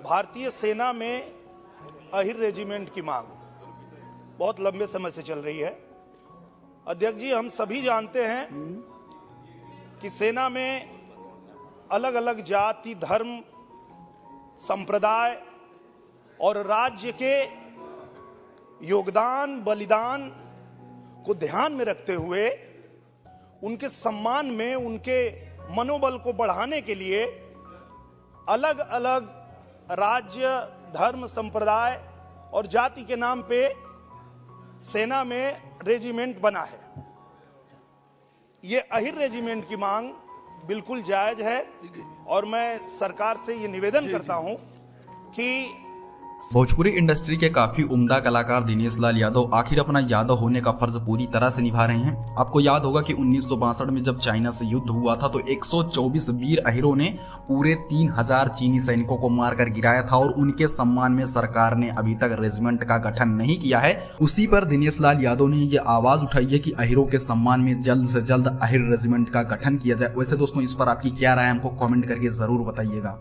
भारतीय सेना में अहिर रेजिमेंट की मांग बहुत लंबे समय से चल रही है। अध्यक्ष जी, हम सभी जानते हैं कि सेना में अलग अलग जाति, धर्म, संप्रदाय और राज्य के योगदान, बलिदान को ध्यान में रखते हुए उनके सम्मान में, उनके मनोबल को बढ़ाने के लिए अलग अलग राज्य, धर्म, संप्रदाय और जाति के नाम पे सेना में रेजिमेंट बना है। ये अहिर रेजिमेंट की मांग बिल्कुल जायज है और मैं सरकार से ये निवेदन करता हूं कि भोजपुरी इंडस्ट्री के काफी उम्दा कलाकार दिनेश लाल यादव आखिर अपना यादव होने का फर्ज पूरी तरह से निभा रहे हैं। आपको याद होगा कि 1962 में जब चाइना से युद्ध हुआ था तो 124 वीर अहिरों ने पूरे 3000 चीनी सैनिकों को मारकर गिराया था और उनके सम्मान में सरकार ने अभी तक रेजिमेंट का गठन नहीं किया है। उसी पर दिनेश लाल यादव ने ये आवाज उठाई है कि अहिरों के सम्मान में जल्द से जल्द अहिर रेजिमेंट का गठन किया जाए। वैसे दोस्तों, इस पर आपकी क्या राय है, हमको कॉमेंट करके जरूर बताइएगा।